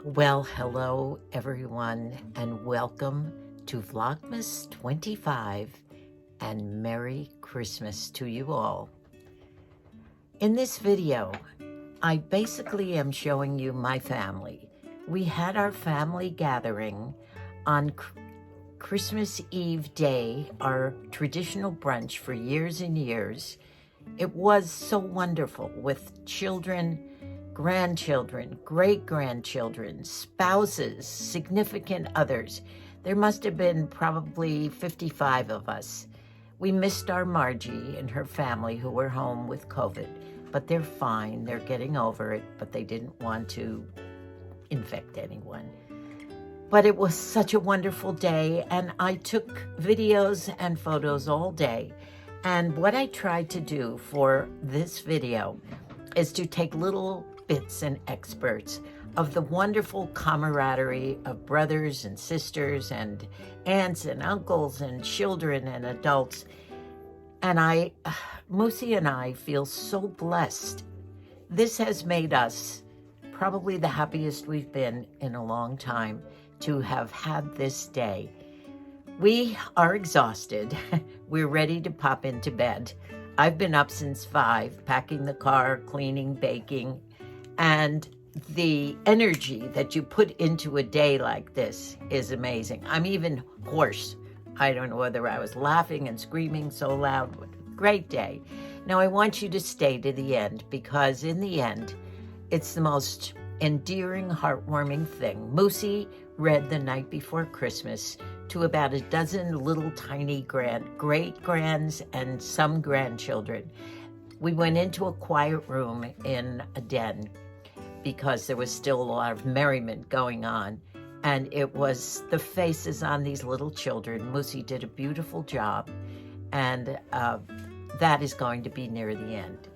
Well, hello everyone, and welcome to Vlogmas 25, and Merry Christmas to you all. In this video, I basically am showing you my family. We had our family gathering on Christmas Eve day, our traditional brunch for years and years. It was so wonderful with children, grandchildren, great-grandchildren, spouses, significant others. There must have been probably 55 of us. We missed our Margie and her family who were home with COVID, but they're fine. They're getting over it, but they didn't want to infect anyone. But it was such a wonderful day, and I took videos and photos all day. And what I tried to do for this video is to take little bits and excerpts of the wonderful camaraderie of brothers and sisters and aunts and uncles and children and adults. And Moosey and I feel so blessed. This has made us probably the happiest we've been in a long time to have had this day. We are exhausted. We're ready to pop into bed. I've been up since 5, packing the car, cleaning, baking, and the energy that you put into a day like this is amazing. I'm even hoarse. I don't know whether I was laughing and screaming so loud. Great day. Now I want you to stay to the end, because in the end, it's the most endearing, heartwarming thing. Moosey read the night before Christmas to about a dozen little tiny great-grands and some grandchildren. We went into a quiet room in a den because there was still a lot of merriment going on, and it was the faces on these little children. Moosey did a beautiful job, and that is going to be near the end.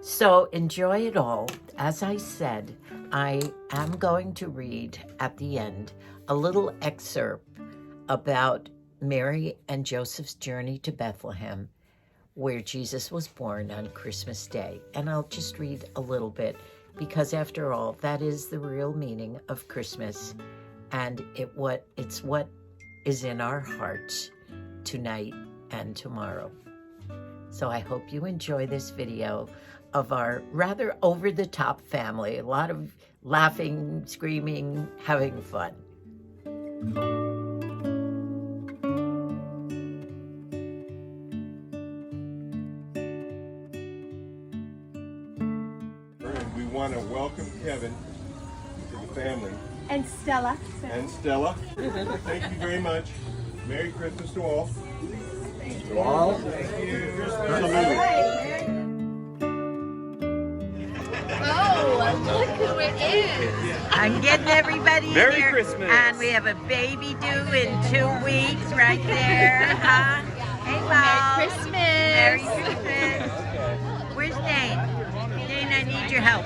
So enjoy it all. As I said, I am going to read at the end a little excerpt about Mary and Joseph's journey to Bethlehem, where Jesus was born on Christmas Day. And I'll just read a little bit, because after all, that is the real meaning of Christmas, and it's what is in our hearts tonight and tomorrow. So I hope you enjoy this video of our rather over-the-top family. A lot of laughing, screaming, having fun. We want to welcome Kevin to the family. And Stella. And Stella. Thank you very much. Merry Christmas to all. To all. Thank you. Oh, look who it is. I'm getting everybody Merry here. Christmas. And we have a baby due in 2 weeks right there. Huh? Hey, Mom. Merry Christmas. Merry Christmas. Where's Dane? Dane, I need your help.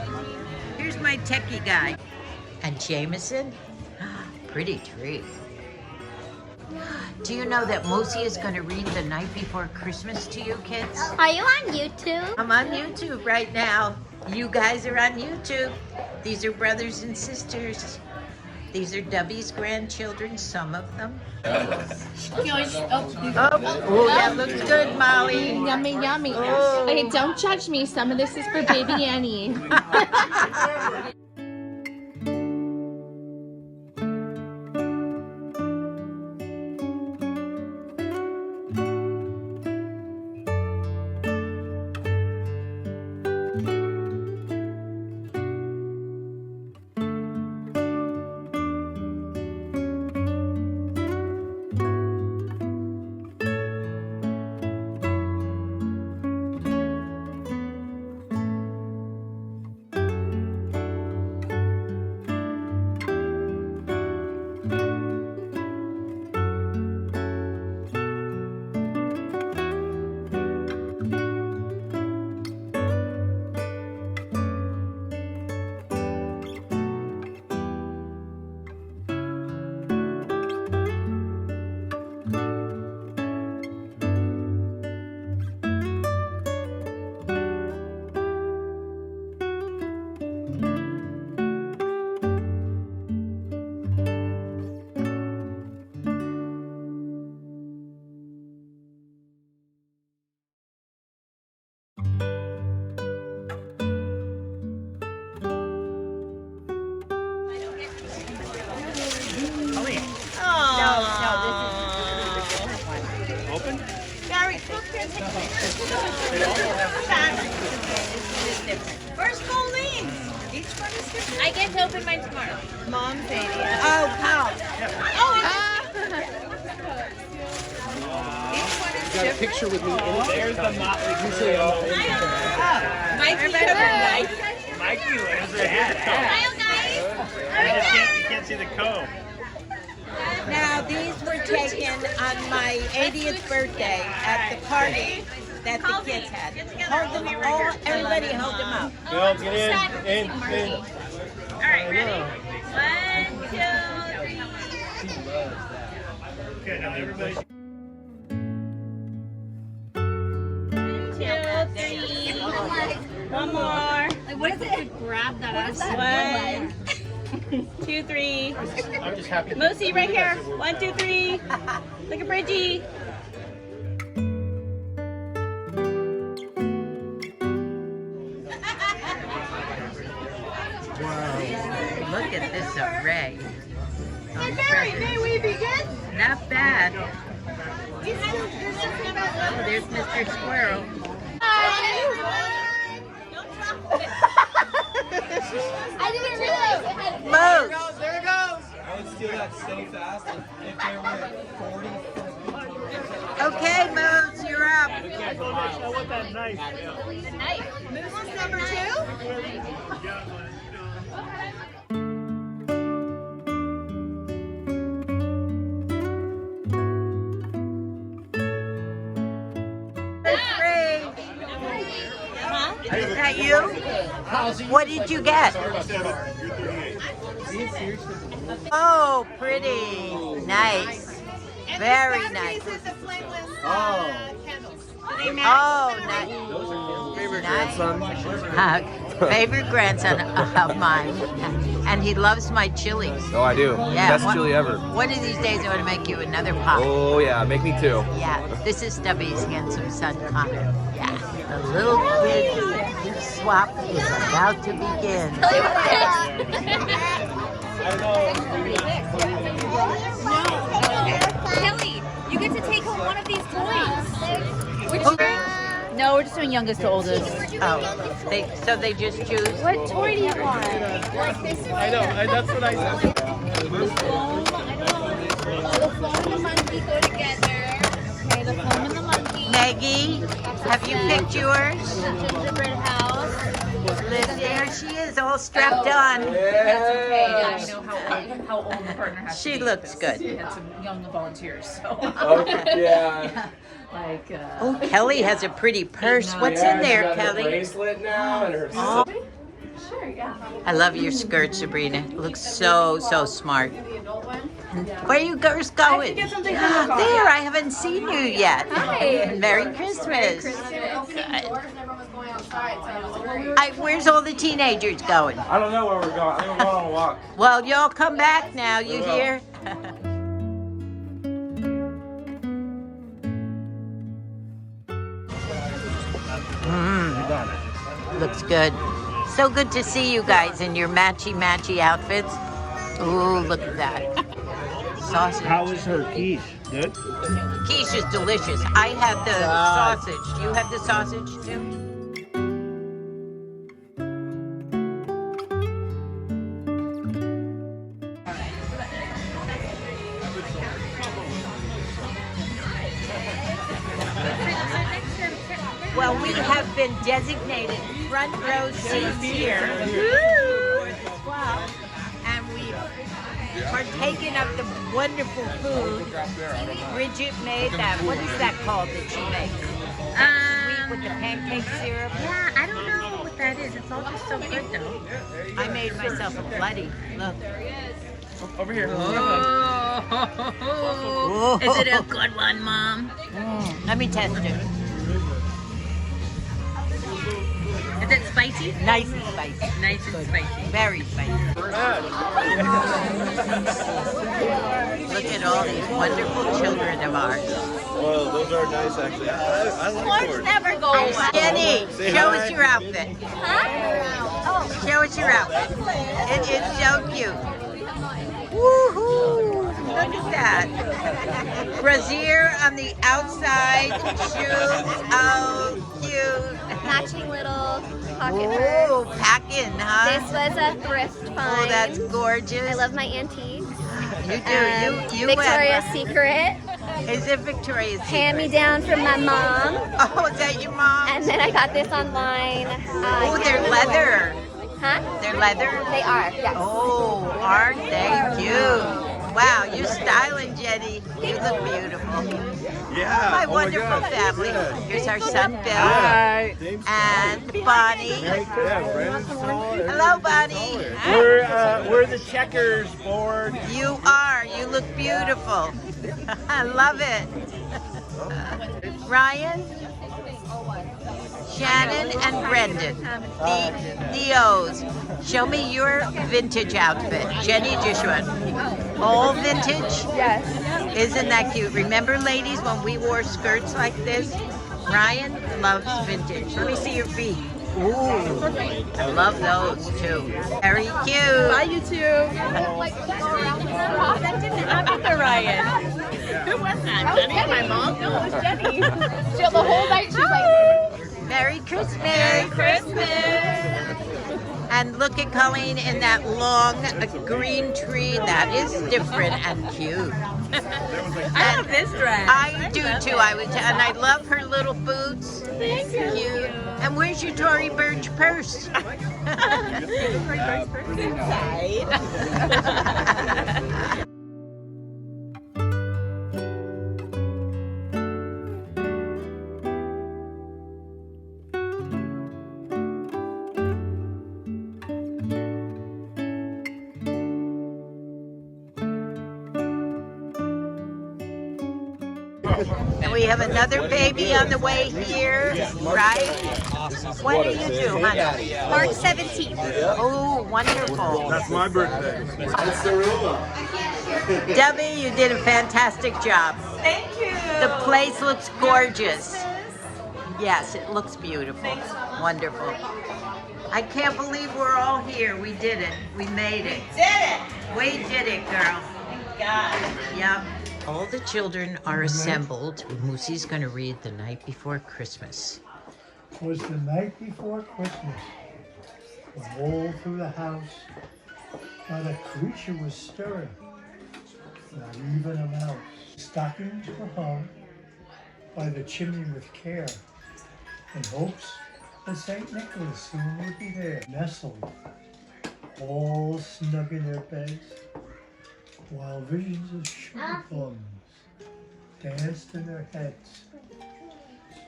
Here's my techie guy. And Jameson? Pretty tree. Do you know that Moosey is going to read The Night Before Christmas to you kids? Are you on YouTube? I'm on YouTube right now. You guys are on YouTube. These are brothers and sisters. These are Dubby's grandchildren, some of them. Oh, that looks good, Molly. Yummy, yummy. Oh. Okay, don't judge me. Some of this is for baby Annie. Where's Colleen? Each one is different. I get to open mine tomorrow. Mom's 80. Oh, wow. Oh, Got a picture with me in it. There's the Motley Crue. Mikey. Mikey lives there. You can't see the comb. Now, these were taken on my 80th birthday at the party that the kids had. Hold them all, everybody hold them up. Bill, get in. All right, ready? 1, 2, 3. Okay, now everybody. 2, 3. One more. Like, what is it? Grab that ass. 1, 2, 3. I'm just happy. Moosey, right here. 1, 2, 3. Look at Bridgie. Look at this array. May we begin? Not bad. Oh, there's Mr. Squirrel. I didn't realize it had Moose! There it goes. I would steal that so fast if there were 40. Okay, Moose, you're up. I want that knife. the knife. Moose number 2. Is that you? What did you get? You're 38. Oh, pretty. Nice. Very nice. Oh, nice. Favorite Nice. grandson. Favorite grandson of mine. And he loves my chilies. Oh, I do. Yeah, Best chili ever. One of these days I want to make you another pot. Oh yeah, make me too. Yeah, this is Stubby's handsome son, Connor. Yeah, the little kid swap is about to begin. Kelly, you get to take home one of these toys. No, we're just doing youngest to oldest. Oh, so they just choose? What toy do you want? I know, that's what I said. The foam and the monkey go together. Okay, the foam and the monkey. Maggie, have you picked yours? The gingerbread house. Liz, there she is, all strapped on. That's okay. I know how old the partner has to She be. looks good. We had some young volunteers, so. Okay, yeah. Like, Oh, Kelly has a pretty purse. What's in there, Kelly? Bracelet now and her. Oh, sure, yeah. I love your skirt, Sabrina. It looks so smart. Where are you girls going? get something There, I haven't seen you yet. Hi. Merry Christmas. Good. Where's all the teenagers going? I don't know where we're going. I think we're going on a walk. Well, y'all come back now, you will. hear? Looks good. So good to see you guys in your matchy outfits. Ooh, look at that. Sausage. How is her quiche? Good? Quiche is delicious. I have the sausage. Do you have the sausage too? Well, we have been designated front row seats here. And we've partaken of the wonderful food. Bridget made that. What is that called that she makes? Sweet with the pancake syrup. Yeah, I don't know what that is. It's all just so good though. I made myself a bloody. Look. Over here. Oh. Is it a good one, Mom? Let me test it. Is it spicy? Nice and spicy. Nice and spicy. Very spicy. Look at all these wonderful children of ours. Well, those are nice, actually. I like corn. Never go away. Jenny, Say show hi. us your outfit. Show us your outfit. It is so cute. Woohoo! look at that. Brassiere on the outside, shoes. Oh, cute. Matching little pocket purse. Oh, packing, huh? This was a thrift find. Oh, that's gorgeous. I love my antiques. You do. You Victoria's and- Secret. Is it Victoria's Secret? Hand me down from my mom. Oh, is that your mom? And then I got this online. Oh, they're leather. Huh? They're leather? They are, yes. Oh, aren't they cute? Wow, you're styling, Jenny. You look beautiful. Yeah. My oh wonderful my gosh. family. Yeah. Here's our son, Bill. Hi. And Bonnie. Yeah, Brandon's tall. Hello, Bonnie. We're the checkers board. You are. You look beautiful. I love it. Ryan, Shannon, and Brendan, the O's. Show me your vintage outfit. Jenny, just one. All vintage? Yes. Isn't that cute? Remember, ladies, when we wore skirts like this? Ryan loves vintage. Let me see your feet. Ooh, I love those too. Very cute. Bye, you two. That didn't happen to Ryan. Who was that? Jenny? My mom? No, it was Jenny. The whole night she was like, Merry Christmas. Merry Christmas. And look at Colleen in that long green tree. That is different and cute. I love this dress. I do too. And I love her little boots. Thank you. Cute. And where's your Tory Burch purse? Inside. And we have another baby on the way here, right? What do you do, honey? March 17th. Oh, wonderful. That's my birthday. Debbie, you did a fantastic job. Thank you. The place looks gorgeous. Yes, it looks beautiful. Wonderful. I can't believe we're all here. We did it. We made it. We did it, girl. God. Yep. All the children are assembled. Moosey's going to read The Night Before Christmas. Was the night before Christmas, when all through the house not a creature was stirring, not even a mouse. Stockings were hung by the chimney with care, in hopes that St. Nicholas soon would be there, nestled all snug in their beds, while visions of sugar plums danced in their heads.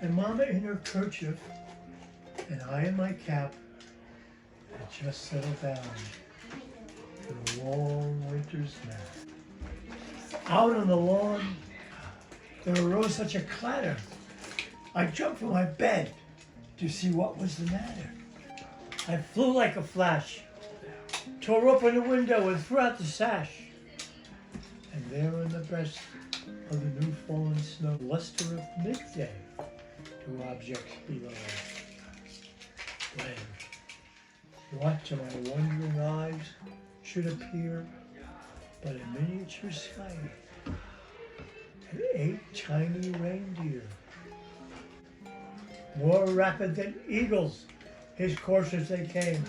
And Mama in her kerchief, and I in my cap, had just settled down for the long winter's nap. Out on the lawn, there arose such a clatter. I jumped from my bed to see what was the matter. I flew like a flash, tore open the window and threw out the sash. And there in the breast of the new fallen snow, luster of midday, two objects below. When what to my wondering eyes should appear but a miniature sleigh and 8 tiny reindeer. More rapid than eagles, his coursers they came,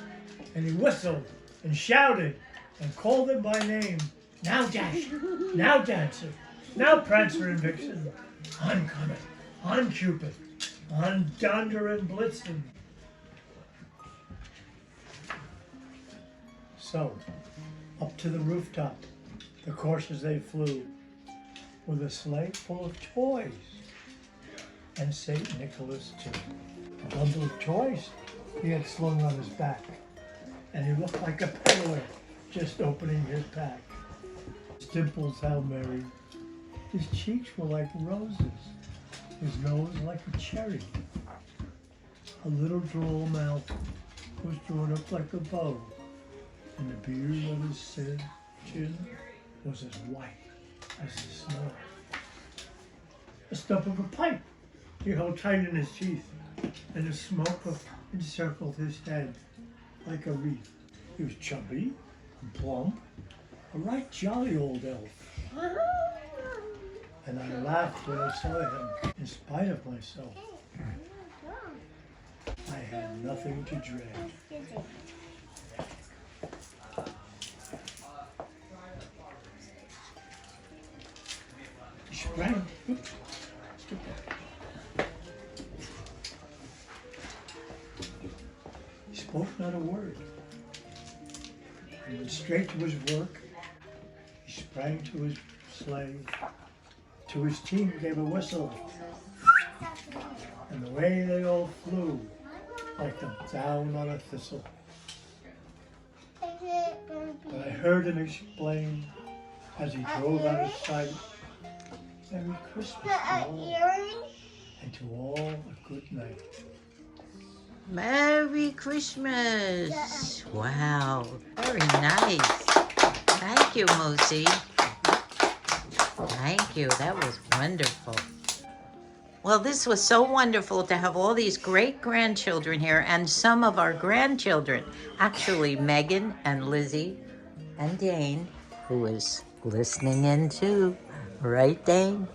and he whistled and shouted and called them by name. Now Dasher, now Dancer, now Prancer and Vixen, on Comet, on Cupid, on Donder and Blitzen. So, up to the rooftop, the coursers they flew, with a sleigh full of toys, and St. Nicholas too. A bundle of toys he had slung on his back, and he looked like a peddler just opening his pack. His dimples how merry, his cheeks were like roses, his nose like a cherry. A little droll mouth was drawn up like a bow, and the beard of his chin was as white as the snow. A stump of a pipe he held tight in his teeth, and the smoke encircled his head like a wreath. He was chubby and plump, a right jolly old elf, And I laughed when I saw him, in spite of myself. I had nothing to dread. He sprang. Oops. Skip that. He spoke not a word. He went straight to his work. He sprang to his sleigh. To his team gave a whistle. And away they all flew, like the down on a thistle. But I heard him explain, as he drove out of sight, Merry Christmas to all, and to all a good night. Merry Christmas. Wow, very nice. Thank you, Moosey. Thank you, that was wonderful. Well, this was so wonderful to have all these great-grandchildren here and some of our grandchildren. Actually, Megan and Lizzie and Dane, who was listening in too. Right, Dane?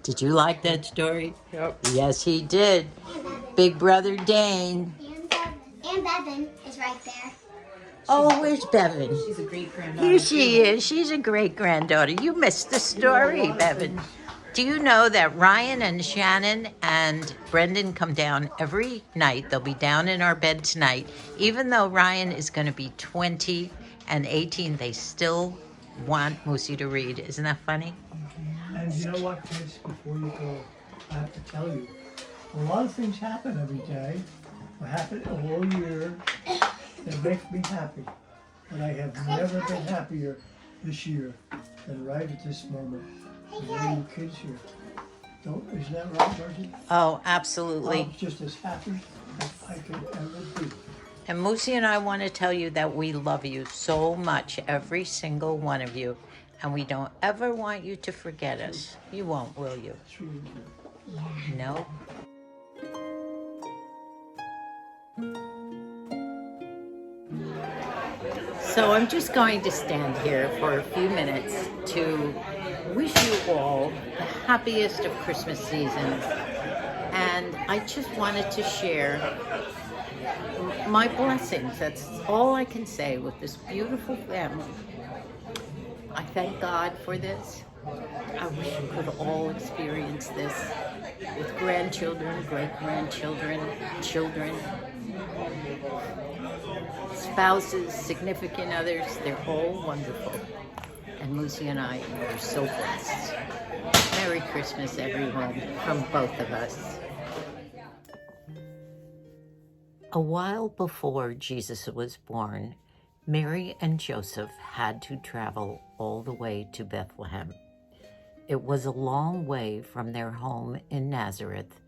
Did you like that story? Yep. Yes, he did. Big brother Dane. And Bevan is right there. Oh, where's Bevan? She's a great granddaughter. Here she is. She's a great-granddaughter. You missed the story, Bevan. Do you know that Ryan and Shannon and Brendan come down every night? They'll be down in our bed tonight. Even though Ryan is going to be 20 and 18, they still want Moosey to read. Isn't that funny? And you know what, kids, before you go, I have to tell you, a lot of things happen every day, or happen all year, that make me happy. But I have never been happier this year than right at this moment. With all you kids here. Isn't that right, Georgie? Oh, absolutely. I'm just as happy as I could ever be. And Moosey and I want to tell you that we love you so much, every single one of you. And we don't ever want you to forget us. You won't, will you? It's really good. No? So I'm just going to stand here for a few minutes to wish you all the happiest of Christmas seasons. And I just wanted to share my blessings. That's all I can say with this beautiful family. I thank God for this. I wish you could all experience this with grandchildren, great-grandchildren, children, spouses, significant others. They're all wonderful. And Moosey and I are so blessed. Merry Christmas, everyone, from both of us. A while before Jesus was born, Mary and Joseph had to travel all the way to Bethlehem. It was a long way from their home in Nazareth,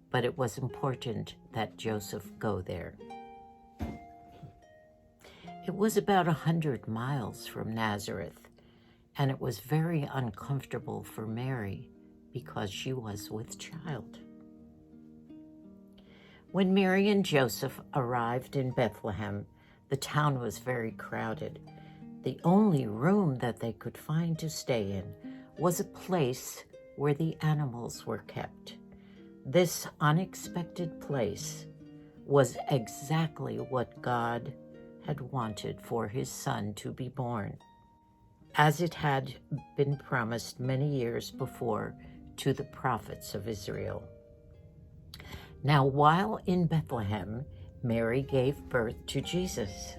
but it was important that Joseph go there. It was about 100 miles from Nazareth, and it was very uncomfortable for Mary because she was with child. When Mary and Joseph arrived in Bethlehem, the town was very crowded. The only room that they could find to stay in was a place where the animals were kept. This unexpected place was exactly what God had wanted for his son to be born, as it had been promised many years before to the prophets of Israel. Now, while in Bethlehem, Mary gave birth to Jesus.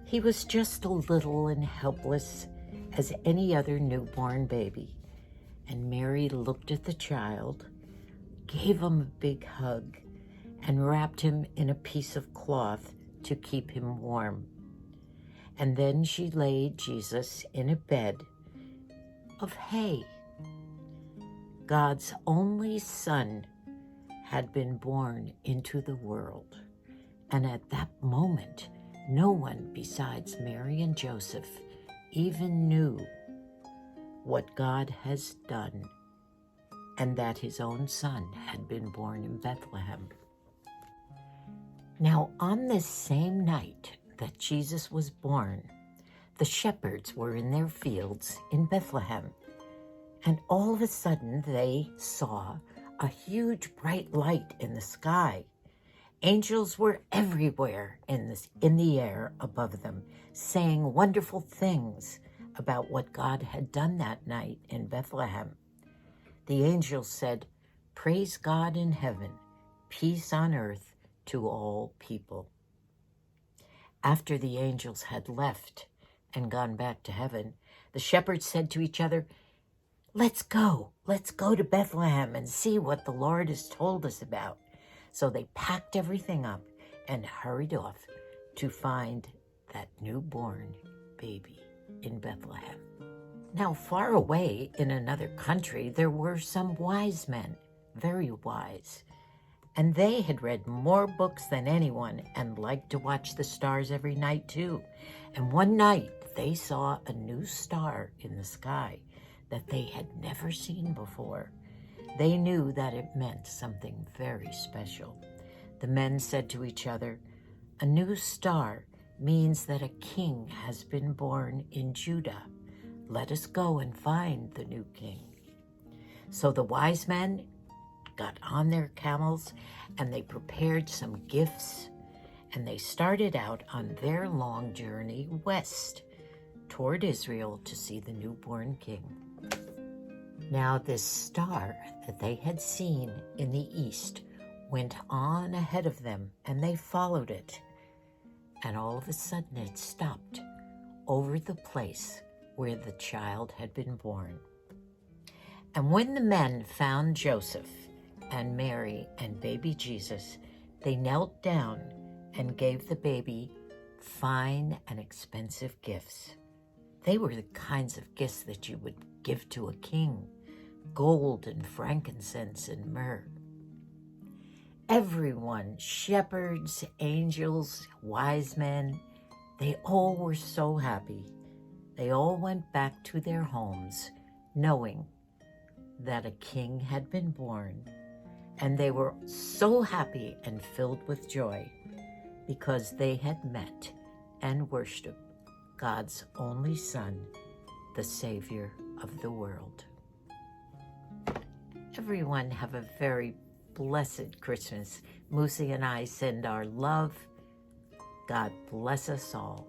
He was just a little and helpless as any other newborn baby, and Mary looked at the child, gave him a big hug, and wrapped him in a piece of cloth to keep him warm. And then she laid Jesus in a bed of hay. God's only son had been born into the world, and at that moment, no one besides Mary and Joseph even knew what God has done, and that his own son had been born in Bethlehem. Now, on this same night that Jesus was born, The shepherds were in their fields in Bethlehem, and all of a sudden they saw a huge bright light in the sky. Angels were everywhere in the air above them, saying wonderful things about what God had done that night in Bethlehem. The angels said, "Praise God in heaven, peace on earth to all people." After the angels had left and gone back to heaven, the shepherds said to each other, Let's go to Bethlehem and see what the Lord has told us about." So they packed everything up and hurried off to find that newborn baby in Bethlehem. Now, far away in another country, there were some wise men, very wise, and they had read more books than anyone and liked to watch the stars every night too. And one night they saw a new star in the sky that they had never seen before. They knew that it meant something very special. The men said to each other, "A new star means that a king has been born in Judah. Let us go and find the new king." So the wise men got on their camels and they prepared some gifts, and they started out on their long journey west toward Israel to see the newborn king. Now this star that they had seen in the east went on ahead of them, and they followed it. And all of a sudden it stopped over the place where the child had been born. And when the men found Joseph and Mary and baby Jesus, they knelt down and gave the baby fine and expensive gifts. They were the kinds of gifts that you would give to a king: gold and frankincense and myrrh. Everyone, shepherds, angels, wise men, they all were so happy. They all went back to their homes knowing that a king had been born, and they were so happy and filled with joy because they had met and worshiped God's only Son, the Savior of the world. Everyone have a very blessed Christmas. Moosey and I send our love. God bless us all.